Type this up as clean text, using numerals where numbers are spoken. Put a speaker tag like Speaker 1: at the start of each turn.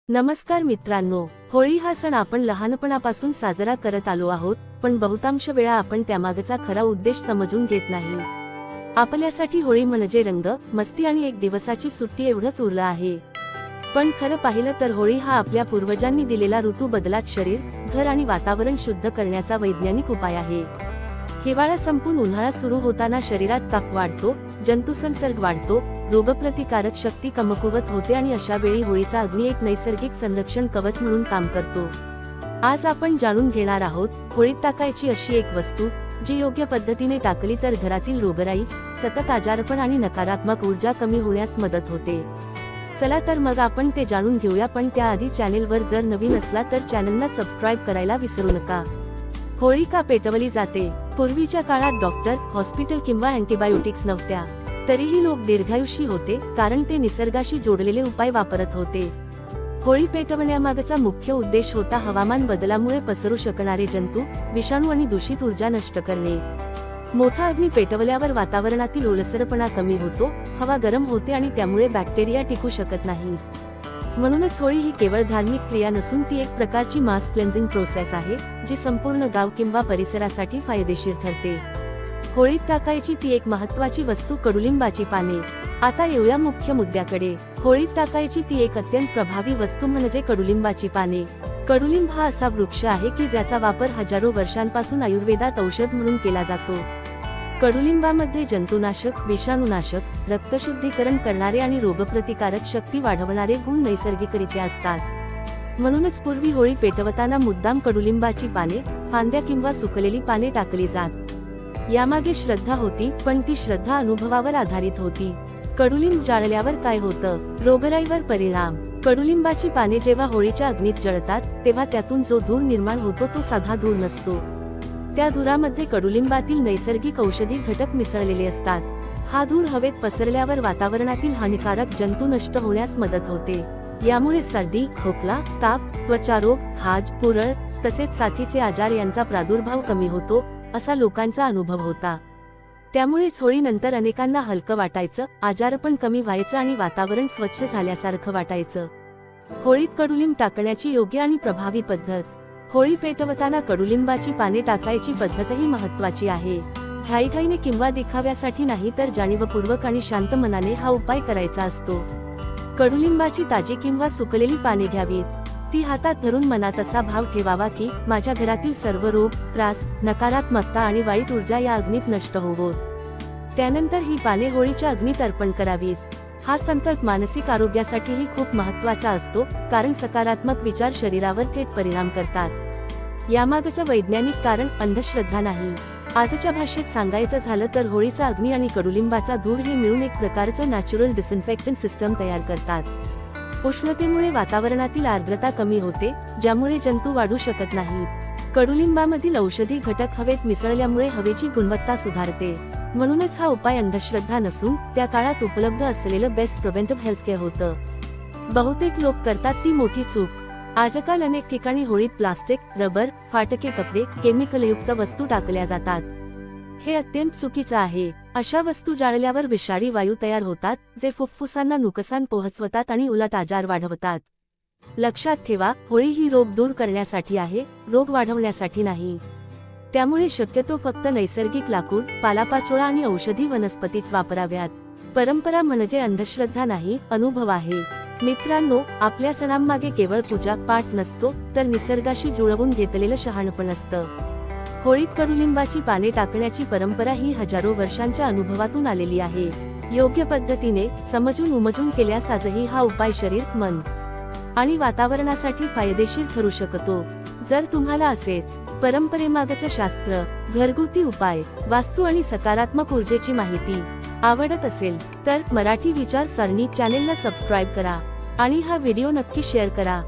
Speaker 1: नमस्कार मित्रांनो, होळी हा सण आपण लहानपणापासून साजरा करत आलो आहोत, पण बहुतांश वेळा आपण त्यामागचा खरा उद्देश समजून घेत नाही। आपल्यासाठी होळी म्हणजे रंग, मस्ती आणि एक दिवसाची सुट्टी एवढंच उरलं आहे। पण खरं पाहिलं तर होळी हा आपल्या पूर्वजांनी दिलेला ऋतू बदलात शरीर, घर आणि वातावरण शुद्ध करण्याचा वैज्ञानिक उपाय आहे। हिवाळा संपून उन्हाळा सुरू होताना शरीरात ताप वाढतो, जंतुसंसर्ग वाढतो, रोगप्रतिकारक शक्ती कमकुवत होते आणि अशा वेळी होळीचा अग्नी एक नैसर्गिक संरक्षण कवच म्हणून काम करतो। आज आपण जाणून घेणार आहोत होळीत टाकायची अशी एक वस्तू जी योग्य पद्धतीने टाकली तर घरातील रोगराई, सतत आजारपण आणि नकारात्मक ऊर्जा कमी होण्यास मदत होते। चला तर मग आपण ते जाणून घेऊया, पण त्याआधी चॅनेलवर जर नवीन असला तर चॅनलला सबस्क्राईब करायला विसरू नका। होळी का पेटवली जाते? पूर्वीच्या काळात डॉक्टर, हॉस्पिटल किंवा अँटीबायोटिक्स नव्हत्या, तरीही लोक दीर्घायुषी होते कारण ते निसर्गाशी जोडलेले उपाय वापरत होते। होळी पेटवण्यामागचा मुख्य उद्देश होता हवामान बदलामुळे पसरू शकणारे जंतू, विषाणू आणि दूषित ऊर्जा नष्ट करणे। मोठा अग्नी पेटवल्यावर वातावरणातील ओलसरपणा कमी होतो, हवा गरम होते आणि त्यामुळे बॅक्टेरिया टिकू शकत नाही। म्हणूनच होळी ही केवळ धार्मिक क्रिया नसून ती एक प्रकारची मास क्लेन्झिंग प्रोसेस आहे, जी संपूर्ण गाव किंवा परिसरासाठी फायदेशीर ठरते। होळीत टाकायची ती एक महत्त्वाची वस्तू कडुलिंबाची पाने। आता येऊया मुख्य मुद्द्याकडे। होळीत टाकायची ती एक अत्यंत प्रभावी वस्तू म्हणजे कडुलिंबाची पाने। कडुलिंब हा असा वृक्ष आहे की ज्याचा वापर हजारो वर्षांपासून आयुर्वेदात औषध म्हणून केला जातो। कडुलिंबामध्ये जंतुनाशक, विषाणूनाशक, रक्तशुद्धीकरण करणारे आणि रोगप्रतिकारक शक्ती वाढवणारे गुण नैसर्गिकरित्या असतात। म्हणूनच पूर्वी होळी पेटवताना मुद्दाम कडुलिंबाची पाने, फांद्या किंवा सुकलेली पाने टाकली जात। यामागे श्रद्धा होती, पण ती श्रद्धा अनुभवावर आधारित होती। कडुलिंब जाळल्यावर काय होतं? रोगराईवर परिणाम। कडुलिंबाची पाने जेव्हा होळीच्या अग्नीत जळतात तेव्हा त्यातून जो धूर निर्माण होतो तो साधा धूर नसतो। त्या धुरामध्ये कडुलिंबातील नैसर्गिक औषधी घटक मिसळलेले असतात। हा धूर हवेत पसरल्यावर वातावरणातील हानिकारक जंतू नष्ट होण्यास मदत होते। यामुळे सर्दी, खोकला, ताप, त्वचारोग, हाज, पुरळ तसेच साथीचे आजार यांचा प्रादुर्भाव कमी होतो, असा लोकांचा अनुभव होता। त्यामुळेच होळीनंतर अनेकांना हलकं वाटायचं, आजारपण कमी व्हायचं आणि वातावरण स्वच्छ झाल्यासारखं वाटायचं। होळीत कडुलिंब टाकण्याची योग्य आणि प्रभावी पद्धत। होळी पेटवताना कडुलिंबाची पाने टाकायची पद्धतही महत्त्वाची आहे। घाईघाईने किंवा दिखाव्यासाठी नाही तर जाणीवपूर्वक आणि शांत मनाने हा उपाय करायचा असतो। कडुलिंबाची ताजी किंवा सुकलेली पाने घ्यावीत। ती हातात धरून मनात असा भाव ठेवावा की माझ्या घरातील सर्व रोग, त्रास, नकारात्मकता आणि वाईट ऊर्जा या अग्नीत नष्ट होवोत। त्यानंतर ही पाने होळीच्या अग्नीत अर्पण करावीत। हा संकल्प मानसिक आरोग्यासाठीही खूप महत्त्वाचा असतो, कारण सकारात्मक विचार शरीरावर थेट परिणाम करतात। यामागचं वैज्ञानिक कारण अंधश्रद्धा नाही। आजच्या भाषेत सांगायचं झालं तर होळीचा अग्नी आणि कडुलिंबाचा धूर हे मिळून एक प्रकारचं नॅचरल डिसइन्फेक्टंट सिस्टम तयार करतात। उष्णतेमुळे वातावरणातील आर्द्रता कमी होते, ज्यामुळे जंतू वाढू शकत नाहीत। कडुलिंबामधील औषधी घटक हवेत मिसळल्यामुळे हवेची गुणवत्ता सुधारते। म्हणूनच हा उपाय अंधश्रद्धा नसून त्या काळात उपलब्ध असलेलं बेस्ट प्रिव्हेंटिव्ह हेल्थकेअर होतं। बहुतेक लोक करतात ती मोठी चूक। आजकाल अनेक ठिकाणी होळीत प्लास्टिक, रबर, फाटके कपडे, केमिकलयुक्त वस्तू टाकल्या जातात। हे अत्यंत चुकीचं आहे। अशा वस्तू जाळल्यावर विषारी वायू तयार होतात, जे फुफ्फुसांना नुकसान पोहोचवतात आणि उलट आजार वाढवतात। लक्षात ठेवा, होळी ही रोग दूर करण्यासाठी आहे, रोग वाढवण्यासाठी नाही। त्यामुळे शक्यतो फक्त नैसर्गिक लाकूड, पालापाचोळा आणि औषधी वनस्पतीच वापराव्यात। परंपरा म्हणजे अंधश्रद्धा नाही, अनुभव आहे। मित्रांनो, आपल्या सणांमागे केवळ पूजा पाठ नसतो, तर निसर्गाशी जुळवून घेतलेलं शहाणपण असतं। होळीत कडुलिंबाची पाने टाकण्याची परंपरा ही हजारो वर्षांच्या अनुभवातून आलेली आहे। योग्य पद्धतीने समजून उमजून केल्यास आजही हा उपाय शरीर, मन आणि वातावरणासाठी फायदेशीर ठरू शकतो। जर तुम्हाला असेच परंपरेमागचं शास्त्र, घरगुती उपाय, वास्तू आणि सकारात्मक ऊर्जेची माहिती आवडत असेल तर मराठी विचार सरणी चॅनेलला सबस्क्राईब करा आणि हा व्हिडिओ नक्की शेअर करा।